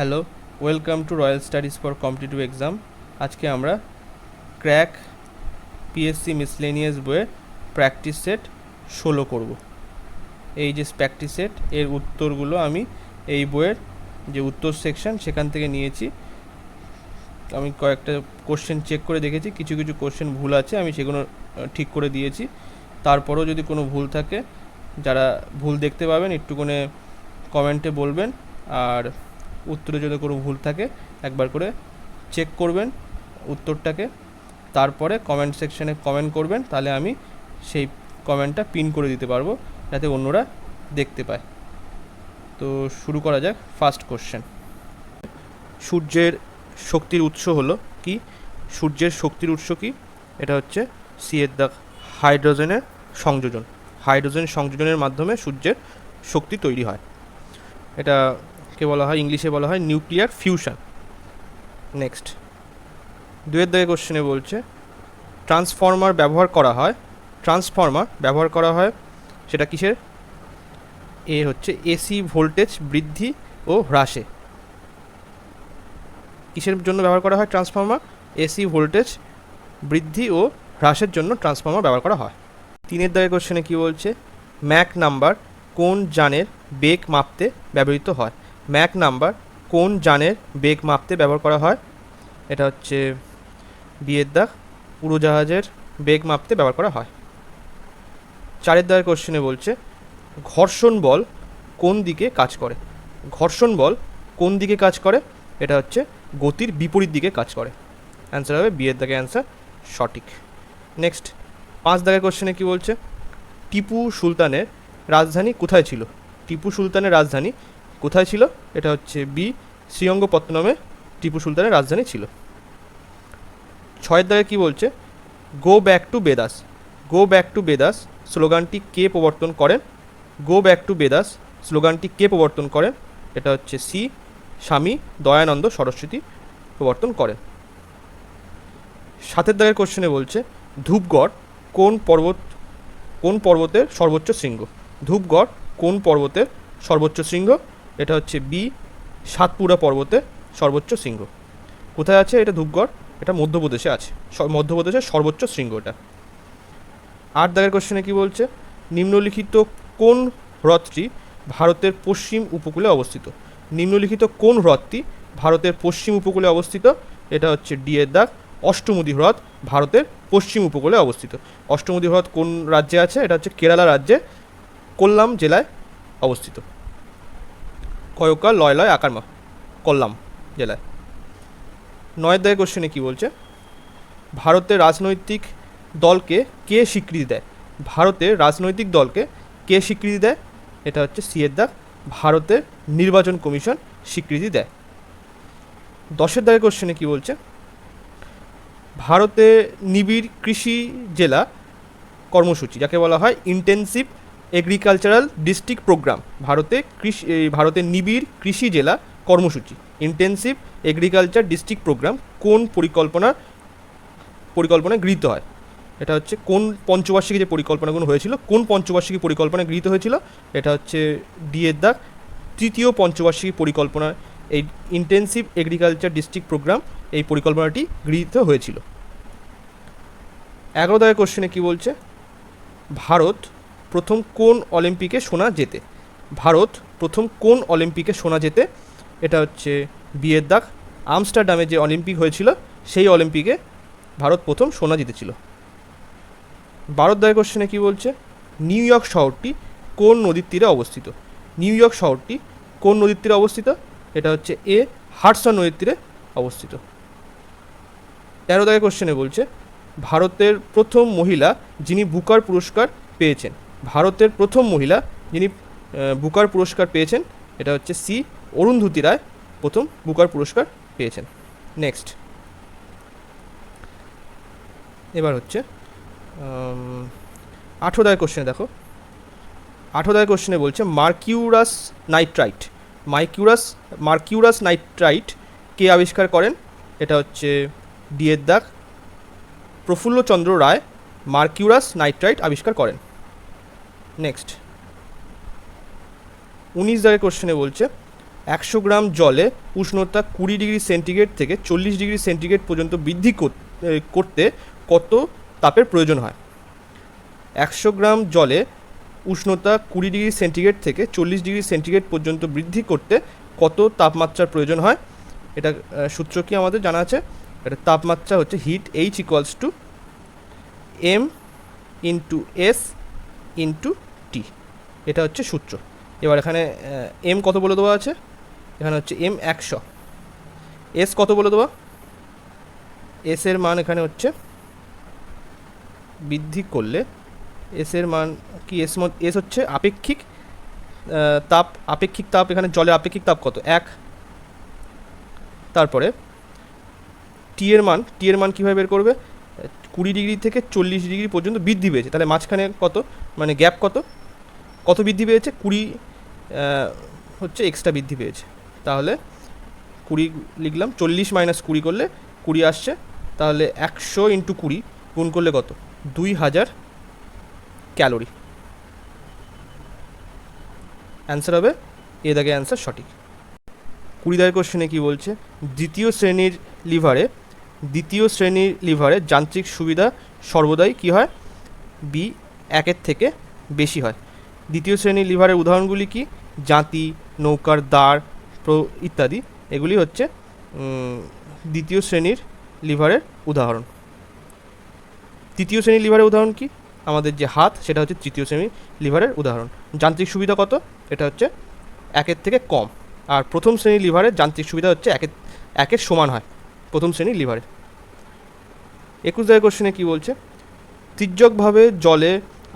Hello, welcome to royal studies for competitive exam. আজকে আমরা crack PSC miscellaneous বইয়ের practice set 16 করব। এই যে প্র্যাকটিস সেট এর উত্তরগুলো আমি এই বইয়ের যে উত্তর সেকশন সেখান থেকে নিয়েছি। আমি কয়েকটা কোশ্চেন চেক করে দেখেছি, কিছু কিছু কোশ্চেন ভুল আছে, আমি সেগুলো ঠিক করে দিয়েছি। তারপরেও যদি কোনো ভুল থাকে, যারা ভুল দেখতে পাবেন একটুখানি কমেন্টে বলবেন, আর উত্তরে যদি কোনো ভুল থাকে একবার করে চেক করবেন উত্তরটাকে, তারপরে কমেন্ট সেকশানে কমেন্ট করবেন, তাহলে আমি সেই কমেন্টটা পিন করে দিতে পারবো যাতে অন্যরা দেখতে পায়। তো শুরু করা যাক। ফার্স্ট কোশ্চেন, সূর্যের শক্তির উৎস হলো কি? সূর্যের শক্তির উৎস কি? এটা হচ্ছে সি এর দাগ, হাইড্রোজেনের সংযোজন। হাইড্রোজেন সংযোজনের মাধ্যমে সূর্যের শক্তি তৈরি হয়। এটাকে বলা হয়, ইংলিশে বলা হয় নিউক্লিয়ার ফিউশন। নেক্সট, দুয়ের দাগে কোশ্চেনে বলছে ট্রান্সফর্মার ব্যবহার করা হয়। ট্রান্সফর্মার ব্যবহার করা হয় সেটা কিসের? এ হচ্ছে এসি ভোল্টেজ বৃদ্ধি ও হ্রাসে। কিসের জন্য ব্যবহার করা হয় ট্রান্সফর্মার? এসি ভোল্টেজ বৃদ্ধি ও হ্রাসের জন্য ট্রান্সফর্মার ব্যবহার করা হয়। তিনের দাগে কোশ্চেনে কী বলছে? ম্যাক নাম্বার কোন যানের বেগ মাপতে ব্যবহৃত হয়? ম্যাক নাম্বার কোন যানের বেগ মাপতে ব্যবহার করা হয়? এটা হচ্ছে বিয়ের দাগ, উড়োজাহাজের বেগ মাপতে ব্যবহার করা হয়। চারের দাগের কোশ্চেনে বলছে ঘর্ষণ বল কোন দিকে কাজ করে? ঘর্ষণ বল কোন দিকে কাজ করে? এটা হচ্ছে গতির বিপরীত দিকে কাজ করে। অ্যান্সার হবে বিয়ের দাগে অ্যান্সার সঠিক। নেক্সট, পাঁচ দাগের কোশ্চেনে কী বলছে? টিপু সুলতানের রাজধানী কোথায় ছিল? টিপু সুলতানের রাজধানী কোথায় ছিল? এটা হচ্ছে বি, শ্রীরঙ্গপত্তনমে টিপু সুলতানের রাজধানী ছিল। ছয়ের দাগে কী বলছে? Go back to Vedas. Go back to Vedas স্লোগানটি কে প্রবর্তন করেন? গো ব্যাক টু বেদাস স্লোগানটি কে প্রবর্তন করেন? এটা হচ্ছে সি, স্বামী দয়ানন্দ সরস্বতী প্রবর্তন করেন। সাতের দাগের কোশ্চেনে বলছে ধূপগড় কোন পর্বতের সর্বোচ্চ শৃঙ্গ? ধূপগড় কোন পর্বতের সর্বোচ্চ শৃঙ্গ? এটা হচ্ছে বি, সাতপুরা পর্বতের সর্বোচ্চ শৃঙ্গ। কোথায় আছে এটা ধূপগড়? এটা মধ্যপ্রদেশে আছে, মধ্যপ্রদেশের সর্বোচ্চ শৃঙ্গ এটা। আট দাগের কোশ্চেনে কী বলছে? নিম্নলিখিত কোন হ্রদটি ভারতের পশ্চিম উপকূলে অবস্থিত? নিম্নলিখিত কোন হ্রদটি ভারতের পশ্চিম উপকূলে অবস্থিত? এটা হচ্ছে ডি এর দাগ, অষ্টমুদি হ্রদ ভারতের পশ্চিম উপকূলে অবস্থিত। অষ্টমুদি হ্রদ কোন রাজ্যে আছে? এটা হচ্ছে কেরালা রাজ্যে কোল্লাম জেলায় অবস্থিত। কয়কা লয় লয় আকারমা, কোল্লাম জেলায়। নয়ের দাগের কোশ্চেনে কী বলছে? ভারতের রাজনৈতিক দলকে কে স্বীকৃতি দেয়? ভারতের রাজনৈতিক দলকে কে স্বীকৃতি দেয়? এটা হচ্ছে সি এর দাগ, ভারতের নির্বাচন কমিশন স্বীকৃতি দেয়। দশের দাগের কোশ্চেনে কী বলছে? ভারতে নিবিড় কৃষি জেলা কর্মসূচি, যাকে বলা হয় ইন্টেন্সিভ এগ্রিকালচারাল ডিস্ট্রিক্ট প্রোগ্রাম, ভারতের নিবিড় কৃষি জেলা কর্মসূচি ইন্টেন্সিভ এগ্রিকালচার ডিস্ট্রিক্ট প্রোগ্রাম কোন পরিকল্পনায় গৃহীত হয়? এটা হচ্ছে কোন পঞ্চবার্ষিকী যে পরিকল্পনাগুলো হয়েছিল, কোন পঞ্চবার্ষিকী পরিকল্পনা গৃহীত হয়েছিল? এটা হচ্ছে ডি এর দাগ, তৃতীয় পঞ্চবার্ষিকী পরিকল্পনা এই ইন্টেন্সিভ এগ্রিকালচার ডিস্ট্রিক্ট প্রোগ্রাম এই পরিকল্পনাটি গৃহীত হয়েছিল। 11 দাগের কোশ্চেনে কী বলছে? ভারত প্রথম কোন অলিম্পিকে সোনা জেতে? ভারত প্রথম কোন অলিম্পিকে সোনা জেতে? এটা হচ্ছে বি এর দাগ, আমস্টারডামে যে অলিম্পিক হয়েছিল সেই অলিম্পিকে ভারত প্রথম সোনা জিতেছিল। 12 দাগের কোশ্চেনে কী বলছে? নিউ ইয়র্ক শহরটি কোন নদীর তীরে অবস্থিত? নিউ ইয়র্ক শহরটি কোন নদীর তীরে অবস্থিত? এটা হচ্ছে এ, হাডসন নদীর তীরে অবস্থিত। 13 দাগের কোশ্চেনে বলছে ভারতের প্রথম মহিলা যিনি বুকার পুরস্কার পেয়েছেন। ভারতের প্রথম মহিলা যিনি বুকার পুরস্কার পেয়েছেন, এটা হচ্ছে সি, অরুন্ধতী রায় প্রথম বুকার পুরস্কার পেয়েছেন। নেক্সট, এবার হচ্ছে 18 দাগের কোশ্চেনে দেখো। 18 দাগের কোশ্চেনে বলছে মার্কিউরাস নাইট্রাইট কে আবিষ্কার করেন? এটা হচ্ছে ডি এর দাগ, প্রফুল্লচন্দ্র রায় মার্কিউরাস নাইট্রাইট আবিষ্কার করেন। নেক্সট, 19 দাগের কোশ্চেনে বলছে 100 গ্রাম জলে উষ্ণতা 20 ডিগ্রি সেন্টিগ্রেড থেকে 40 ডিগ্রি সেন্টিগ্রেড পর্যন্ত বৃদ্ধি করতে কত তাপের প্রয়োজন হয়? 100 গ্রাম জলে উষ্ণতা 20 ডিগ্রি সেন্টিগ্রেড থেকে 40 ডিগ্রি সেন্টিগ্রেড পর্যন্ত বৃদ্ধি করতে কত তাপমাত্রার প্রয়োজন হয়? এটা সূত্র কি আমাদের জানা আছে? এটা তাপমাত্রা হচ্ছে heat H equals to M into S into T, এটা হচ্ছে সূত্র। এবার এখানে M কত বলে দেওয়া আছে? এখানে হচ্ছে M 100, S কত বলে দেওয়া? S এর মান এখানে হচ্ছে বৃদ্ধি করলে S এর মান কি? S হচ্ছে আপেক্ষিক তাপ, আপেক্ষিক তাপ এখানে জলের আপেক্ষিক তাপ কত? 1। তারপরে টি এর মান কীভাবে বের করবে? 20 ডিগ্রি থেকে 40 ডিগ্রি পর্যন্ত বৃদ্ধি পেয়েছে, তাহলে মাঝখানে কত, মানে গ্যাপ কত বৃদ্ধি পেয়েছে? 20 হচ্ছে এক্সট্রা বৃদ্ধি পেয়েছে, তাহলে 20 লিখলাম, 40 মাইনাস 20 করলে 20 আসছে, তাহলে 100 ইন্টু 20 গুণ করলে কত? 2000 ক্যালোরি। অ্যান্সার হবে এ দাগে অ্যান্সার সঠিক। 20 দাগের কোশ্চেনে কী বলছে? দ্বিতীয় শ্রেণীর লিভারে যান্ত্রিক সুবিধা সর্বদাই কী হয়? বি 1-এর থেকে বেশি হয়। দ্বিতীয় শ্রেণীর লিভারের উদাহরণগুলি কি? জাঁতি, নৌকার দাঁড় ইত্যাদি, এগুলি হচ্ছে দ্বিতীয় শ্রেণীর লিভারের উদাহরণ। তৃতীয় শ্রেণীর লিভারের উদাহরণ কি? আমাদের যে হাত, সেটা হচ্ছে তৃতীয় শ্রেণীর লিভারের উদাহরণ। যান্ত্রিক সুবিধা কত? এটা হচ্ছে 1-এর থেকে কম। আর প্রথম শ্রেণীর লিভারের যান্ত্রিক সুবিধা হচ্ছে 1-এর সমান হয় প্রথম শ্রেণীর লিভারের। 21 দাগের কোশ্চেনে কী বলছে? তির্যকভাবে জলে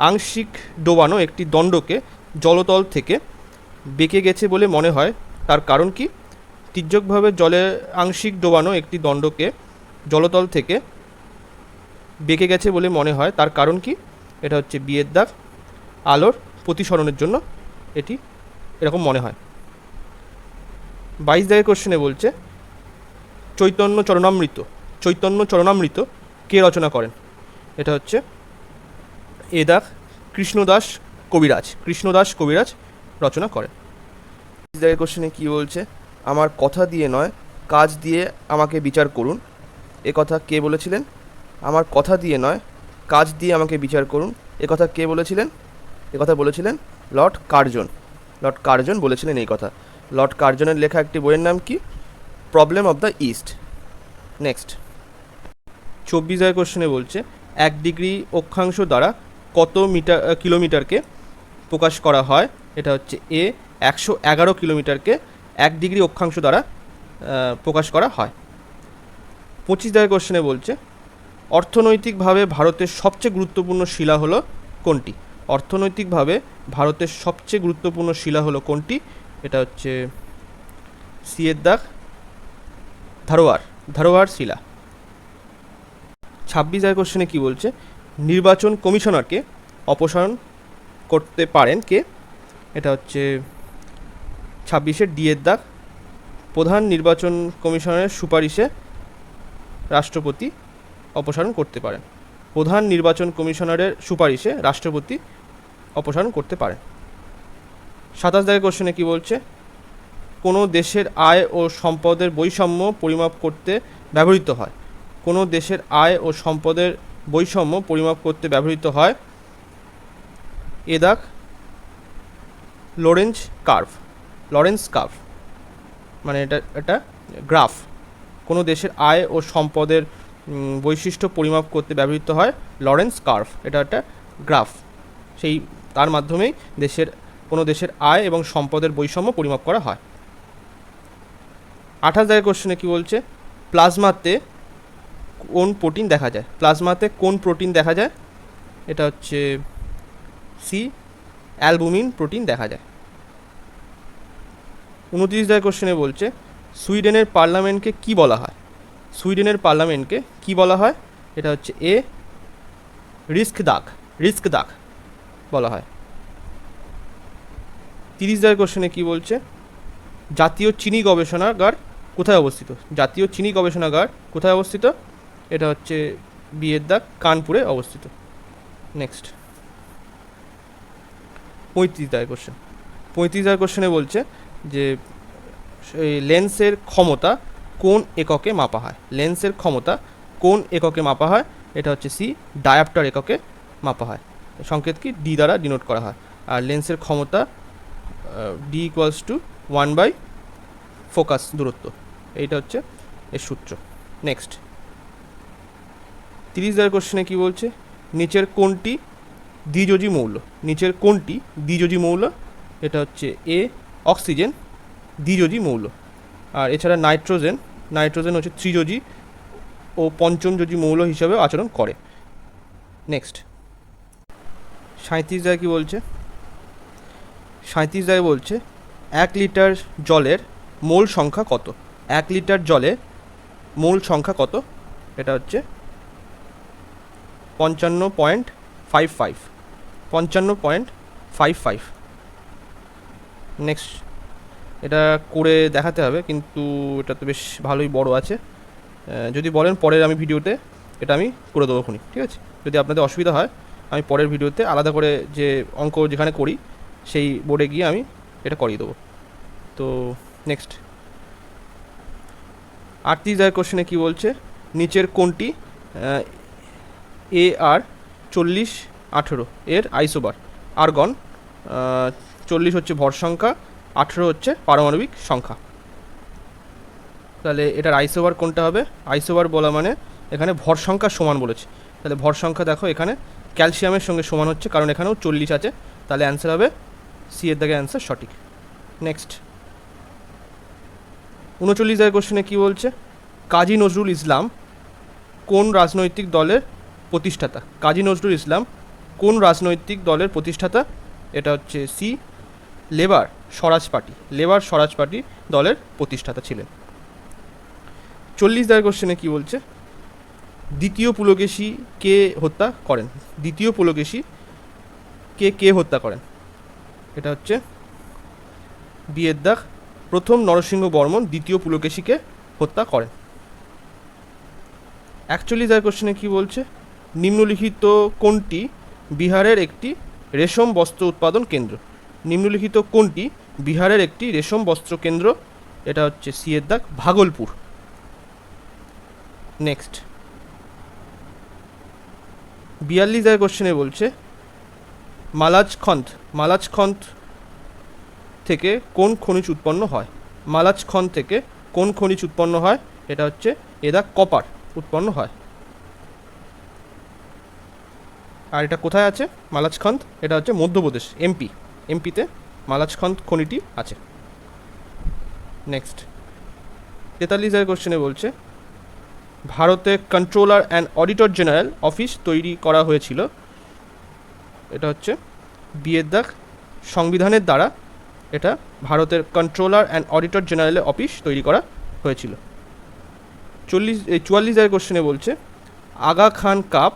আংশিক ডোবানো একটি দণ্ডকে জলতল থেকে বেঁকে গেছে বলে মনে হয়, তার কারণ কি? তির্যকভাবে জলে আংশিক ডোবানো একটি দণ্ডকে জলতল থেকে বেঁকে গেছে বলে মনে হয়, তার কারণ কি? এটা হচ্ছে বিয়ের দাগ, আলোর প্রতিসরণের জন্য এটি এরকম মনে হয়। 22 দাগের কোশ্চেনে বলছে চৈতন্য চরণামৃত কে রচনা করেন? এটা হচ্ছে এ দাগ কৃষ্ণদাস কবিরাজ রচনা করেন। 23 দাগের কোশ্চেনে কী বলছে? আমার কথা দিয়ে নয় কাজ দিয়ে আমাকে বিচার করুন, এ কথা কে বলেছিলেন? আমার কথা দিয়ে নয় কাজ দিয়ে আমাকে বিচার করুন, এ কথা কে বলেছিলেন? এ কথা বলেছিলেন লর্ড কার্জন বলেছিলেন এই কথা। লর্ড কার্জনের লেখা একটি বইয়ের নাম কি? Problem of the east. Next 24 দাগের কোশ্চেনে বলছে 1 ডিগ্রি অক্ষাংশ দ্বারা কত কিলোমিটারকে প্রকাশ করা হয়? এটা হচ্ছে এ 111 কিলোমিটারকে 1 ডিগ্রি অক্ষাংশ দ্বারা প্রকাশ করা হয়। 25 দাগের কোশ্চেনে বলছে অর্থনৈতিকভাবে ভারতের সবচেয়ে গুরুত্বপূর্ণ শিলা হলো কোনটি? অর্থনৈতিকভাবে ভারতের সবচেয়ে গুরুত্বপূর্ণ শিলা হলো কোনটি? এটা হচ্ছে সি এর দাগ ধারোয়ার শিলা। 26 দাগের কোশ্চেনে কী বলছে? নির্বাচন কমিশনারকে অপসারণ করতে পারেন কে? এটা হচ্ছে 26-এর ডি এর দাগ, প্রধান নির্বাচন কমিশনারের সুপারিশে রাষ্ট্রপতি অপসারণ করতে পারেন। প্রধান নির্বাচন কমিশনারের সুপারিশে রাষ্ট্রপতি অপসারণ করতে পারেন। 27 দাগের কোশ্চেনে কী বলছে? কোনো দেশের আয় ও সম্পদের বৈষম্য পরিমাপ করতে ব্যবহৃত হয়। কোনো দেশের আয় ও সম্পদের বৈষম্য পরিমাপ করতে ব্যবহৃত হয় এ দাগ লরেন্স কার্ভ, মানে এটা গ্রাফ। কোনো দেশের আয় ও সম্পদের বৈশিষ্ট্য পরিমাপ করতে ব্যবহৃত হয় লরেন্স কার্ভ, এটা একটা গ্রাফ, সেই তার মাধ্যমেই কোনো দেশের আয় এবং সম্পদের বৈষম্য পরিমাপ করা হয়। 28 দাগের কোশ্চেনে কী বলছে? প্লাজমাতে কোন প্রোটিন দেখা যায়? এটা হচ্ছে সি অ্যালবুমিন প্রোটিন দেখা যায়। 29 দাগের কোশ্চেনে বলছে সুইডেনের পার্লামেন্টকে কী বলা হয়? এটা হচ্ছে এ রিস্ক দাগ বলা হয়। 30 দাগের কোশ্চেনে কী বলছে? জাতীয় চিনি গবেষণাগার কোথায় অবস্থিত? এটা হচ্ছে বি এর দাগ কানপুরে অবস্থিত। নেক্সট 35 দাগের কোশ্চেনে বলছে যে লেন্সের ক্ষমতা কোন এককে মাপা হয়? লেন্সের ক্ষমতা কোন এককে মাপা হয়? এটা হচ্ছে সি, ডায়াপ্টার এককে মাপা হয়। সংকেত কি? ডি দ্বারা ডিনোট করা হয়। আর লেন্সের ক্ষমতা ডি ইকুয়ালস টু 1/, ফোকাস দূরত্ব। এইটা হচ্ছে এর সূত্র। নেক্সট 30 কোশ্চেনে কি বলছে? নিচের কোনটি দ্বিযোজী মৌল? নিচের কোনটি দ্বিযোজী মৌল? এটা হচ্ছে এ, অক্সিজেন দ্বিযোজী মৌল। আর এছাড়া নাইট্রোজেন হচ্ছে ত্রিযোজী ও পঞ্চমযোজী মৌল হিসাবে আচরণ করে। নেক্সট 37 কি বলছে? 37 বলছে 1 লিটার জলের মোল সংখ্যা কত? 1 লিটার জলে মোল সংখ্যা কত? এটা হচ্ছে 55.55। 55.55। নেক্সট এটা করে দেখাতে হবে, কিন্তু এটা তো বেশ ভালোই বড় আছে। যদি বলেন পরের আমি ভিডিওতে এটা আমি করে দেবো খুনি, ঠিক আছে? যদি আপনাদের অসুবিধা হয় আমি পরের ভিডিওতে আলাদা করে যে অঙ্ক যেখানে করি সেই বোর্ডে গিয়ে আমি এটা করিয়ে দেবো। তো নেক্সট 38 কোশ্চেনে কী বলছে? নিচের কোনটি AR 4018 এর আইসোবার? আর্গন 40 হচ্ছে ভর সংখ্যা, 18 হচ্ছে পারমাণবিক সংখ্যা। তাহলে এটার আইসোবার কোনটা হবে? আইসোবার বলা মানে এখানে ভর সংখ্যা সমান বলেছে। তাহলে ভর সংখ্যা দেখো এখানে ক্যালসিয়ামের সঙ্গে সমান হচ্ছে, কারণ এখানেও 40 আছে। তাহলে অ্যান্সার হবে সি এর দাগে অ্যান্সার সঠিক। নেক্সট 39 কোশ্চেনে কী বলছে? কাজী নজরুল ইসলাম কোন রাজনৈতিক দলের প্রতিষ্ঠাতা? কাজী নজরুল ইসলাম কোন রাজনৈতিক দলের প্রতিষ্ঠাতা? এটা হচ্ছে সি, লেবার স্বরাজ পার্টি। লেবার স্বরাজ পার্টি দলের প্রতিষ্ঠাতা ছিলেন। 40 কোশ্চেনে কী বলছে? দ্বিতীয় পুলকেশী কে হত্যা করেন? দ্বিতীয় পুলকেশী কে হত্যা করেন? এটা হচ্ছে বিয়ের দাগ, প্রথম নরসিংহ বর্মন দ্বিতীয় পুলকেশীকে হত্যা করেন। 41 কোশ্চেনে কী বলছে? নিম্নলিখিত কোনটি বিহারের একটি রেশম বস্ত্র উৎপাদন কেন্দ্র? নিম্নলিখিত কোনটি বিহারের একটি রেশম বস্ত্র কেন্দ্র? এটা হচ্ছে সি এর দাগ, ভাগলপুর। নেক্সট 42 কোশ্চেনে বলছে মালাজখন্দ থেকে কোন খনিজ উৎপন্ন হয়? মালাজখন্দ থেকে কোন খনিজ উৎপন্ন হয়? এটা হচ্ছে এদা কপার উৎপন্ন হয়। আর এটা কোথায় আছে মালাজখন্দ? এটা হচ্ছে মধ্যপ্রদেশ, এমপিতে মালাজখন্দ খনিটি আছে। নেক্সট 43 কোশ্চেনে বলছে ভারতে controller and auditor general office তৈরি করা হয়েছিল। এটা হচ্ছে বিয়ের দাগ, সংবিধানের দ্বারা এটা ভারতের কন্ট্রোলার অ্যান্ড অডিটর জেনারেলের অফিস তৈরি করা হয়েছিল। 44 কোশ্চেনে বলছে আগা খান কাপ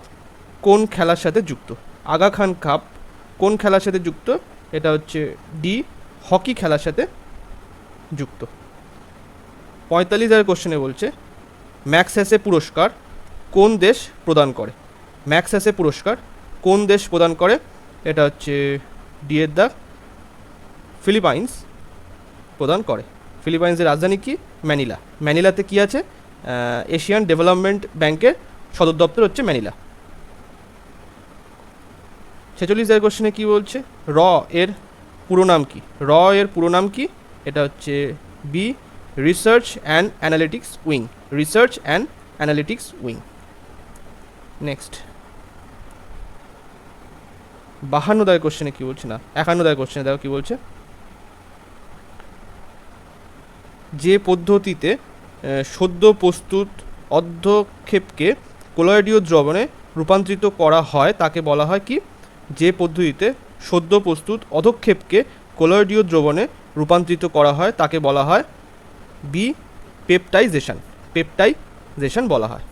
কোন খেলার সাথে যুক্ত? আগা খান কাপ কোন খেলার সাথে যুক্ত? এটা হচ্ছে ডি, হকি খেলার সাথে যুক্ত। 45 কোশ্চেনে বলছে ম্যাগসেসে পুরস্কার কোন দেশ প্রদান করে? ম্যাগসেসে পুরস্কার কোন দেশ প্রদান করে? এটা হচ্ছে ডি এর দাগ, ফিলিপাইন্স প্রদান করে। ফিলিপাইন্সের রাজধানী কি? ম্যানিলা। ম্যানিলাতে কি আছে? এশিয়ান ডেভেলপমেন্ট ব্যাংকের সদর দপ্তর হচ্ছে ম্যানিলা। 46 কোশ্চেনে কি বলছে? র এর পুরো নাম কি? র এর পুরো নাম কি? এটা হচ্ছে B, research and analytics wing. Research and analytics wing. Next 52 কোশ্চেনে কি বলছে? না 51 কোশ্চেনে দেখো কি বলছে? যে পদ্ধতিতে সদ্য প্রস্তুত অধ্যক্ষেপকে কোলয়েডীয় দ্রবণে রূপান্তরিত করা হয় তাকে বলা হয় কি? যে পদ্ধতিতে সদ্য প্রস্তুত অধক্ষেপকে কোলয়েডীয় দ্রবণে রূপান্তরিত করা হয় তাকে বলা হয় বি, পেপটাইজেশন। পেপটাইজেশন বলা হয়।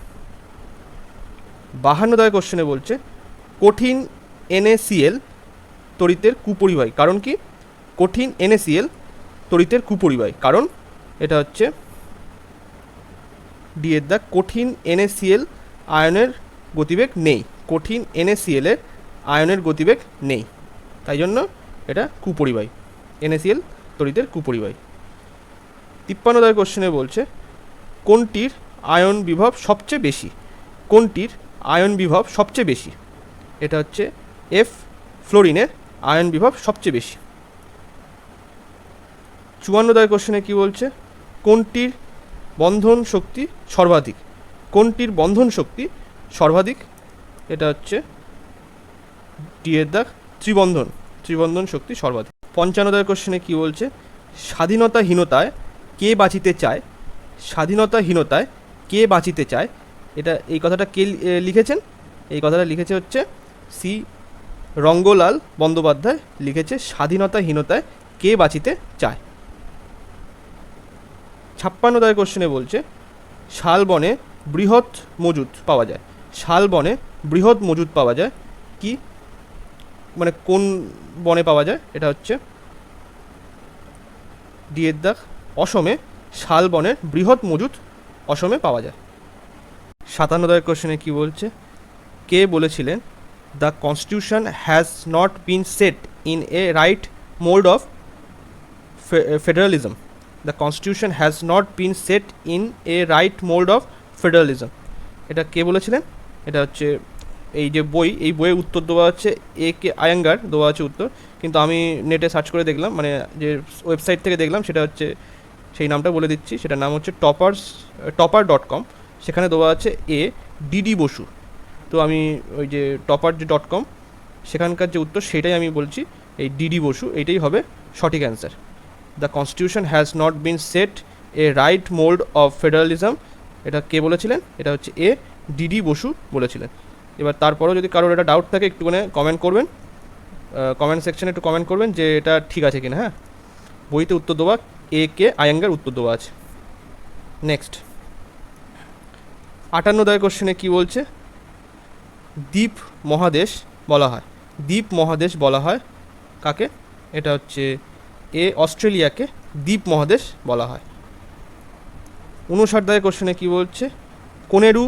52 কোশ্চেনে বলছে কঠিন NaCl তড়িতের কুপরিবাহী কারণ কি? কঠিন NaCl তড়িতের কুপরিবাহী কারণ এটা হচ্ছে ডি এর দাগ, কঠিন NaCl আয়নের গতিবেগ নেই। কঠিন NaCl এর আয়নের গতিবেগ নেই, তাই জন্য এটা কুপরিবাহী। NaCl তড়িতের কুপরিবাহী। 53 কোশ্চেনে বলছে কোনটির আয়ন বিভব সবচেয়ে বেশি, কোনটির আয়ন বিভব সবচেয়ে বেশি, এটা হচ্ছে এফ ফ্লোরিনের আয়ন বিভব সবচেয়ে বেশি। 54 কোশ্চেনে কি বলছে কোনটির বন্ধন শক্তি সর্বাধিক, কোনটির বন্ধন শক্তি সর্বাধিক, এটা হচ্ছে ডি এর দাগ ত্রিবন্ধন শক্তি সর্বাধিক। 55 কোশ্চেনে কি বলছে স্বাধীনতাহীনতায় কে বাঁচিতে চায়, স্বাধীনতাহীনতায় কে বাঁচিতে চায়, এটা এই কথাটা কে লিখেছেন, এই কথাটা লিখেছে হচ্ছে সি রঙ্গলাল বন্দ্যোপাধ্যায় লিখেছে স্বাধীনতাহীনতায় কে বাঁচিতে চায়। 56 কোশ্চেনে বলছে শালবনে বৃহৎ মজুদ পাওয়া যায়, শালবনে বৃহৎ মজুদ পাওয়া যায় কি, মানে কোন বনে পাওয়া যায়, এটা হচ্ছে ডি এর দাগ অসমে, শালবনের বৃহৎ মজুদ অসমে পাওয়া যায়। 57 কোশ্চেনে কি বলছে কে বলেছিলেন the constitution has not been set in a right mould of federalism, the constitution has not been set in a right mould of federalism, এটা কে বলেছিলেন, এটা হচ্ছে এই যে বই, এই বইয়ের উত্তর দেওয়া হচ্ছে এ কে আয়াঙ্গার দেওয়া আছে উত্তর, কিন্তু আমি নেটে সার্চ করে দেখলাম, মানে যে ওয়েবসাইট থেকে দেখলাম সেটা হচ্ছে সেই নামটা বলে দিচ্ছি, সেটার নাম হচ্ছে টপার.com, সেখানে দেওয়া আছে এ ডিডি বসু। তো আমি ওই যে টপার.com সেখানকার যে উত্তর সেটাই আমি বলছি, এই ডিডি বসু এইটাই হবে সঠিক answer. The constitution has not been set A right mould of federalism, এটা কে বলেছিলেন, এটা হচ্ছে এ ডিডি বসু বলেছিলেন। এবার তারপরেও যদি কারোর এটা ডাউট থাকে একটুখানি কমেন্ট করবেন, কমেন্ট সেকশনে একটু কমেন্ট করবেন যে এটা ঠিক আছে কিনা। হ্যাঁ, বইতে উত্তর দেওয়া এ কে আয়াঙ্গার উত্তর দেওয়া আছে। নেক্সট 58 কোশ্চেনে কি বলছে দ্বীপ মহাদেশ বলা হয়, দ্বীপ মহাদেশ বলা হয় কাকে, এটা হচ্ছে এ অস্ট্রেলিয়াকে দ্বীপ মহাদেশ বলা হয়। 59 কোশ্চেনে কি বলছে কোনেরু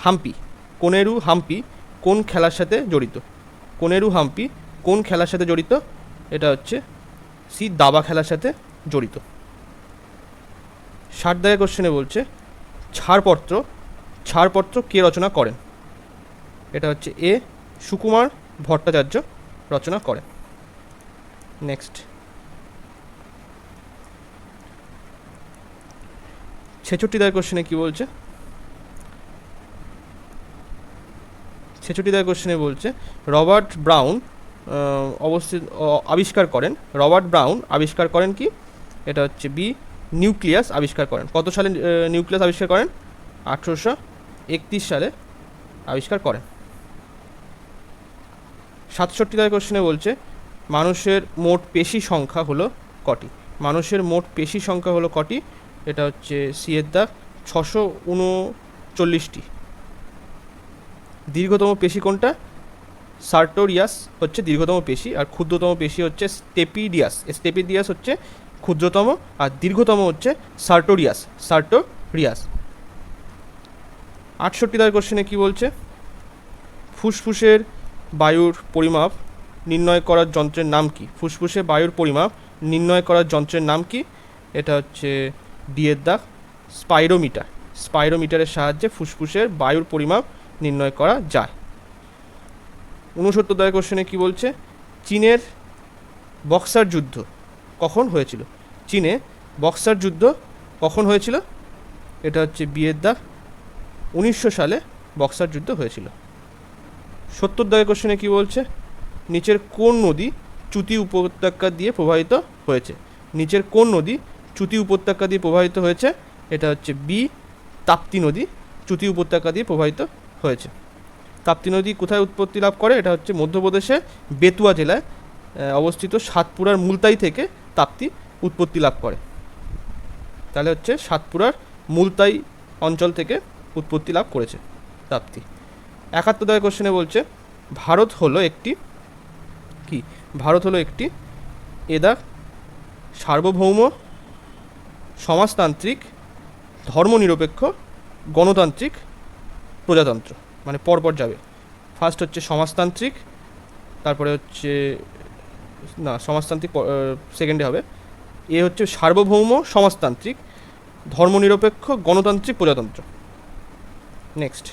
হাম্পি, কোনেরু হাম্পি কোন খেলার সাথে জড়িত, কোনেরু হাম্পি কোন খেলার সাথে জড়িত, এটা হচ্ছে সি দাবা খেলার সাথে জড়িত। 60 কোশ্চেনে বলছে ছাড়পত্র কে রচনা করেন, এটা হচ্ছে এ সুকুমার ভট্টাচার্য রচনা করেন। নেক্সট 66 কোশ্চেনে কি বলছে 66 কোশ্চেনে বলছে রবার্ট ব্রাউন আবিষ্কার করেন, রবার্ট ব্রাউন আবিষ্কার করেন কি, এটা হচ্ছে বি নিউক্লিয়াস আবিষ্কার করেন। কত সালে নিউক্লিয়াস আবিষ্কার করেন, 1831 সালে আবিষ্কার করেন। 67 কোশ্চেনে বলছে মানুষের মোট পেশি সংখ্যা হলো কটি, মানুষের মোট পেশি সংখ্যা হলো কটি, এটা হচ্ছে সি এর দাগ 639টি। দীর্ঘতম পেশি কোনটা, সার্টোরিয়াস হচ্ছে দীর্ঘতম পেশি, আর ক্ষুদ্রতম পেশি হচ্ছে স্টেপিডিয়াস হচ্ছে ক্ষুদ্রতম, আর দীর্ঘতম হচ্ছে সার্টোরিয়াস। 68 কোশ্চেনে কি বলছে ফুসফুসের বায়ুর পরিমাপ নির্ণয় করার যন্ত্রের নাম কি, ফুসফুসে বায়ুর পরিমাপ নির্ণয় করার যন্ত্রের নাম কি, এটা হচ্ছে ডি এর দাগ স্পাইরোমিটার, স্পাইরোমিটারের সাহায্যে ফুসফুসের বায়ুর পরিমাপ নির্ণয় করা যায়। 69 কোশ্চেনে কি বলছে চীনের বক্সার যুদ্ধ কখন হয়েছিল, চীনে বক্সার যুদ্ধ কখন হয়েছিল, এটা হচ্ছে বি এর দাগ 1900 সালে বক্সার যুদ্ধ হয়েছিল। 70 কোশ্চেনে কি বলছে নিচের কোন নদী চুতি উপত্যকা দিয়ে প্রবাহিত হয়েছে, নিচের কোন নদী চুতি উপত্যকা দিয়ে প্রবাহিত হয়েছে, এটা হচ্ছে বি তাপ্তি নদী চুতি উপত্যকা দিয়ে প্রবাহিত হয়েছে। তাপ্তি নদী কোথায় উৎপত্তি লাভ করে, এটা হচ্ছে মধ্যপ্রদেশের বেতুয়া জেলায় অবস্থিত সাতপুরার মুলতাই থেকে তাপ্তি উৎপত্তি লাভ করে, তাহলে হচ্ছে সাতপুরার মুলতাই অঞ্চল থেকে উৎপত্তি লাভ করেছে তাপ্তি। 71 কোশ্চেনে বলছে ভারত হলো একটি কি, ভারত হলো একটি এদা সার্বভৌম সমাজতান্ত্রিক ধর্মনিরপেক্ষ গণতান্ত্রিক প্রজাতন্ত্র, মানে পরপর যাবে, ফার্স্ট হচ্ছে সমাজতান্ত্রিক, তারপরে হচ্ছে না সমাজতান্ত্রিক সেকেন্ডে হবে, এ হচ্ছে সার্বভৌম সমাজতান্ত্রিক, ধর্মনিরপেক্ষ গণতান্ত্রিক প্রজাতন্ত্র। নেক্সট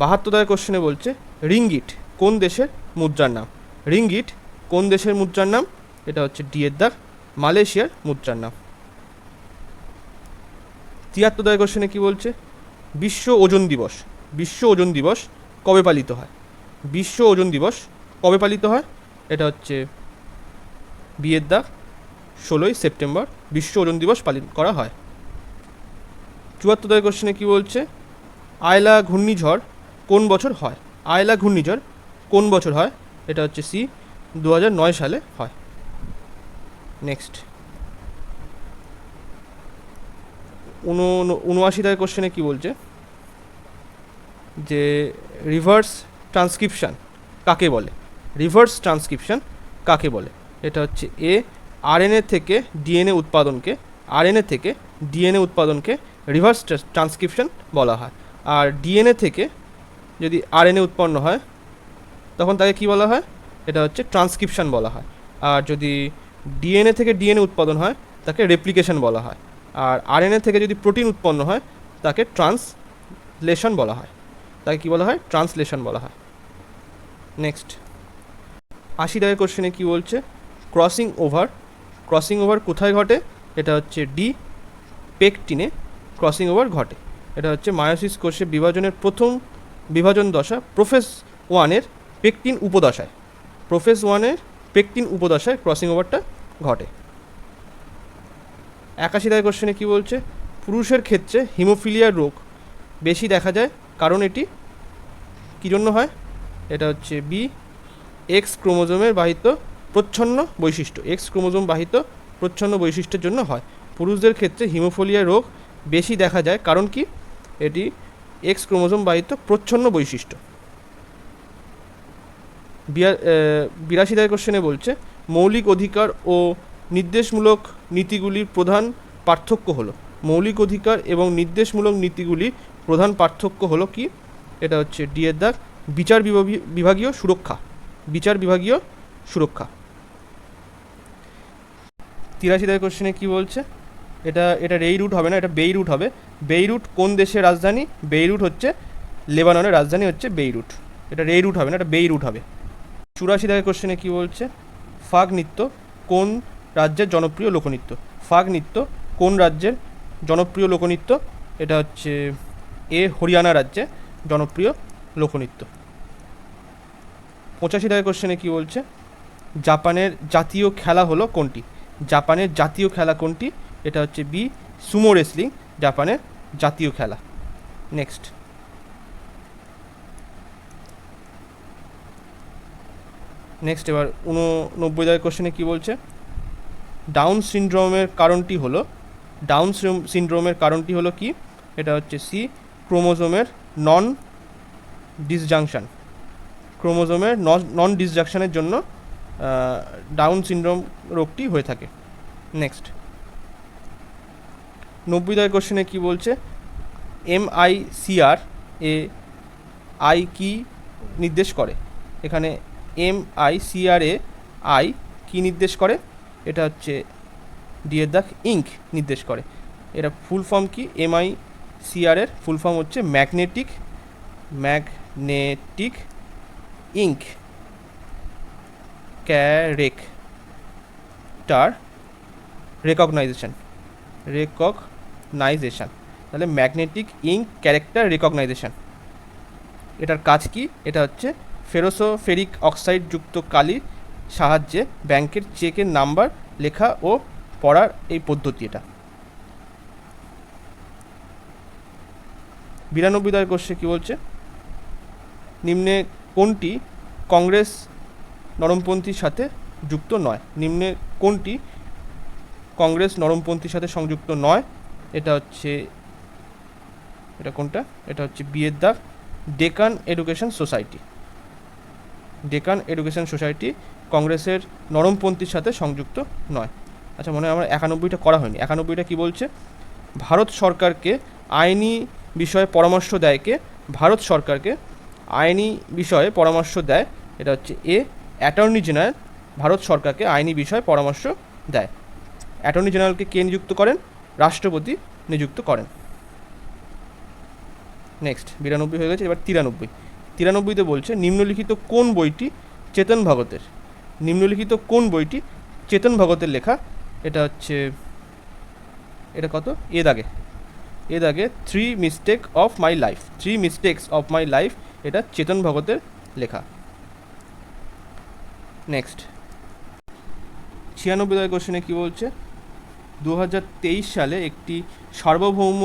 72 কোশ্চেনে বলছে রিঙ্গিট কোন দেশের মুদ্রার নাম? রিঙ্গিট কোন দেশের মুদ্রার নাম? এটা হচ্ছে ডি এর দাগ, মালয়েশিয়ার মুদ্রার নাম। 73 কোশ্চেনে কি বলছে? বিশ্ব ওজন দিবস, বিশ্ব ওজন দিবস কবে পালিত হয়? বিশ্ব ওজন দিবস কবে পালিত হয়? এটা হচ্ছে বি এর দাগ, 16ই সেপ্টেম্বর বিশ্ব ওজন দিবস পালন করা হয়। 74 কোশ্চেনে কি বলছে? আয়লা ঘূর্ণিঝড় কোন বছর হয়? আয়লা ঘূর্ণিঝড় কোন বছর হয়? এটা হচ্ছে সি, 2009 সালে হয়। নেক্সট 79 কোশ্চেনে কি বলছে? যে রিভার্স ট্রান্সক্রিপশন কাকে বলে? রিভার্স ট্রান্সক্রিপশন কাকে বলে? এটা হচ্ছে এ, আরএনএ থেকে ডিএনএ উৎপাদনকে, আরএনএ থেকে ডিএনএ উৎপাদনকে রিভার্স ট্রান্সক্রিপশন বলা হয়। আর ডিএনএ থেকে যদি আরএনএ উৎপন্ন হয় তখন তাকে কি বলা হয়? এটা হচ্ছে ট্রান্সক্রিপশন বলা হয়। আর যদি ডিএনএ থেকে ডিএনএ উৎপাদন হয় তাকে রেপ্লিকেশন বলা হয়। আর আরএনএ থেকে যদি প্রোটিন উৎপন্ন হয় তাকে ট্রান্সলেশন বলা হয়। তাকে কি বলা হয়? ট্রান্সলেশন বলা হয়। নেক্সট 80 কোশ্চেনে কি বলছে? ক্রসিং ওভার, ক্রসিং ওভার কোথায় ঘটে? এটা হচ্ছে ডি, পেকটিনে ক্রসিং ওভার ঘটে। এটা হচ্ছে মায়োসিস কোষে বিভাজনের প্রথম বিভাজন দশা প্রোফেজ 1-এর পেকটিন উপদশায়, প্রোফেজ 1-এর পেকটিন উপদশায় ক্রসিং ওভারটা ঘটে। 81 কোশ্চেনে কি বলছে? পুরুষের ক্ষেত্রে হিমোফিলিয়া রোগ বেশি দেখা যায় কারণ এটি কী জন্য হয়? এটা হচ্ছে বি, এক্স ক্রোমোজোমের বাহিত প্রচ্ছন্ন বৈশিষ্ট্য, এক্স ক্রোমোজোম বাহিত প্রচ্ছন্ন বৈশিষ্ট্যের জন্য হয়। পুরুষদের ক্ষেত্রে হিমোফিলিয়া রোগ বেশি দেখা যায় কারণ কি? এটি এক্স ক্রোমোজোম বাহিত প্রচ্ছন্ন বৈশিষ্ট্য। 82 কোশ্চেনে বলছে মৌলিক অধিকার ও নির্দেশমূলক নীতিগুলির প্রধান পার্থক্য হলো? মৌলিক অধিকার এবং নির্দেশমূলক নীতিগুলির প্রধান পার্থক্য হলো কি? এটা হচ্ছে ডি এর দাগ, বিচার বিভাগীয় সুরক্ষা, বিচার বিভাগীয় সুরক্ষা। 83 কোশ্চেনে কি বলছে? এটা রেই রুট হবে না, এটা বেইরুট হবে। বেইরুট কোন দেশের রাজধানী? বেইরুট হচ্ছে লেবাননের রাজধানী হচ্ছে বেইরুট। এটা রেই রুট হবে না, এটা বেইরুট হবে। 84 কোশ্চেনে কি বলছে? ফাগ নৃত্য কোন রাজ্যের জনপ্রিয় লোকনৃত্য? ফাগ নৃত্য কোন রাজ্যের জনপ্রিয় লোকনৃত্য? এটা হচ্ছে এ, হরিয়ানা রাজ্যে জনপ্রিয় লোকনৃত্য। 85 কোশ্চেনে কি বলছে? জাপানের জাতীয় খেলা হলো কোনটি? জাপানের জাতীয় খেলা কোনটি? এটা হচ্ছে বি, সুমো রেসলিং জাপানের জাতীয় খেলা। নেক্সট এবার 89 কোশ্চেনে কি বলছে? ডাউন সিনড্রোমের কারণটি হলো, ডাউন সিনড্রোমের কারণটি হলো কি? এটা হচ্ছে সি, ক্রোমোজোমের নন ডিসজাংশন, ক্রোমোজোমের নন ডিসজাংশনের জন্য ডাউন সিনড্রোম রোগটি হয়ে থাকে। নেক্সট 90 কোশ্চেনে কি বলছে? MICR এ আই কি নির্দেশ করে? এখানে MICR এ আই কি নির্দেশ করে? এটা হচ্ছে ডি এর দাগ, ইঙ্ক নির্দেশ করে। এটা ফুল ফর্ম কি? MICR এর ফুল ফর্ম হচ্ছে ম্যাগনেটিক ইঙ্ক ক্যারেক্টার রেকগনাইজেশন। তাহলে ম্যাগনেটিক ইঙ্ক ক্যারেক্টার রেকগনাইজেশন, এটার কাজ কি? এটা হচ্ছে ফেরিক অক্সাইড যুক্ত কালির সাহায্যে ব্যাংকের চেকের নাম্বার লেখা ও পড়ার এই পদ্ধতি এটা। 92 কোশ্চেন কি বলছে? নিম্নে কোনটি কংগ্রেস নরমপন্থীর সাথে যুক্ত নয়? নিম্নে কোনটি কংগ্রেস নরমপন্থীর সাথে সংযুক্ত নয়? এটা হচ্ছে, এটা কোনটা? এটা হচ্ছে বি এর দাগ, Deccan education society. Deccan education society কংগ্রেসের নরমপন্থীর সাথে সংযুক্ত নয়। আচ্ছা, মনে হয় আমার 91টা করা হয়নি। 91টা কি বলছে? ভারত সরকারকে আইনি বিষয়ে পরামর্শ দেয় কে? ভারত সরকারকে আইনি বিষয়ে পরামর্শ দেয়, এটা হচ্ছে এ, অ্যাটর্নি জেনারেল ভারত সরকারকে আইনি বিষয়ে পরামর্শ দেয়। অ্যাটর্নি জেনারেলকে কে নিযুক্ত করেন? রাষ্ট্রপতি নিযুক্ত করেন। নেক্সট 92 হয়ে গেছে, এবার 93। 93তে বলছে নিম্নলিখিত কোন বইটি চেতন ভগতের? নিম্নলিখিত কোন বইটি চেতন ভগতের লেখা? এটা হচ্ছে, এটা কত? এ দাগে 3 mistake of my life, 3 mistakes of my life, এটা চেতন ভগতের লেখা। নেক্সট 96 কোশ্চেনে কী বলছে? 2023 সালে একটি সার্বভৌম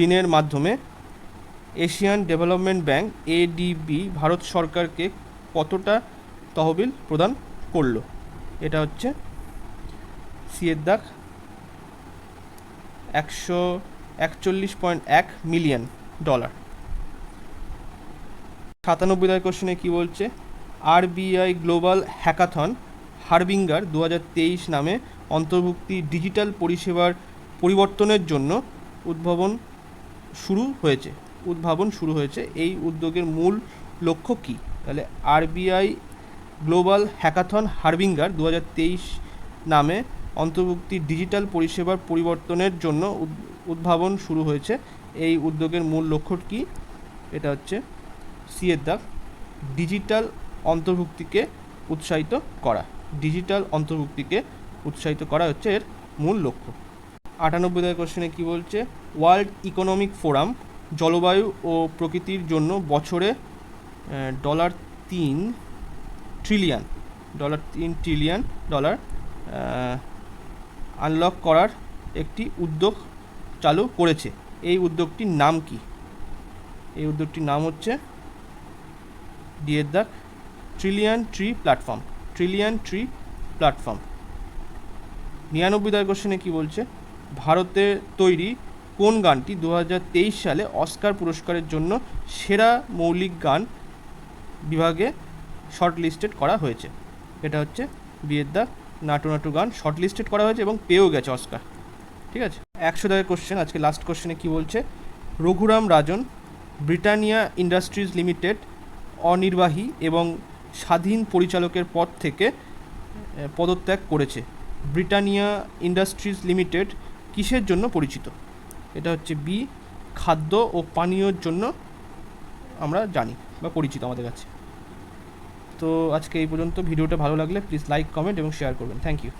ঋণের মাধ্যমে Asian development bank ADB Bharat সরকারকে কতটা তহবিল প্রদান করলো? এটা হচ্ছে সিয়ের দাগ $141.1 মিলিয়ন। 97 কোশ্চেনে কী বলছে? আরবিআই গ্লোবাল হ্যাকাথন হারবিঙ্গার 2023 নামে অন্তর্ভুক্তি ডিজিটাল পরিষেবার পরিবর্তনের জন্য উদ্ভাবন শুরু হয়েছে। এই উদ্যোগের মূল লক্ষ্য কী? তাহলে আরবিআই গ্লোবাল হ্যাকাথন হারবিঙ্গার 2023 নামে অন্তর্ভুক্তি ডিজিটাল পরিষেবার পরিবর্তনের জন্য উদ্ভাবন শুরু হয়েছে। এই উদ্যোগের মূল লক্ষ্য কী? এটা হচ্ছে সিয়ের দাগ ডিজিটাল অন্তর্ভুক্তিকে উৎসাহিত করা। ডিজিটাল অন্তর্ভুক্তিকে উৎসাহিত করা হচ্ছে এর মূল লক্ষ্য। 98 কোশ্চেনে কী বলছে? ওয়ার্ল্ড ইকোনমিক ফোরাম জলবায়ু ও প্রকৃতির জন্য বছরে $3 ট্রিলিয়ন আনলক করার একটি উদ্যোগ চালু করেছে। এই উদ্যোগটির নাম কি? এই উদ্যোগটির নাম হচ্ছে ডিএর দাগ ট্রিলিয়ন ট্রি প্ল্যাটফর্ম। 99 কোশ্চেনে কী বলছে? ভারতে তৈরি কোন গানটি 2023 সালে অস্কার পুরস্কারের জন্য সেরা মৌলিক গান বিভাগে শর্ট লিস্টেড করা হয়েছে? এটা হচ্ছে বিয়ের দাগ নাটু নাটু গান শর্ট লিস্টেড করা হয়েছে এবং পেয়েও গেছে অস্কার। ঠিক আছে। 100 কোশ্চেন, আজকে লাস্ট কোশ্চেনে কী বলছে? রঘুরাম রাজন ব্রিটানিয়া ইন্ডাস্ট্রিজ লিমিটেড অনির্বাহী এবং স্বাধীন পরিচালকের পদ থেকে পদত্যাগ করেছে। ব্রিটানিয়া ইন্ডাস্ট্রিজ লিমিটেড কিসের জন্য পরিচিত? এটা হচ্ছে বি, খাদ্য ও পানীয়র জন্য আমরা জানি বা পরিচিত আমাদের কাছে। তো আজকে এই পর্যন্ত। ভিডিওটা ভালো লাগলে প্লিজ লাইক, কমেন্ট এবং শেয়ার করবেন। Thank you.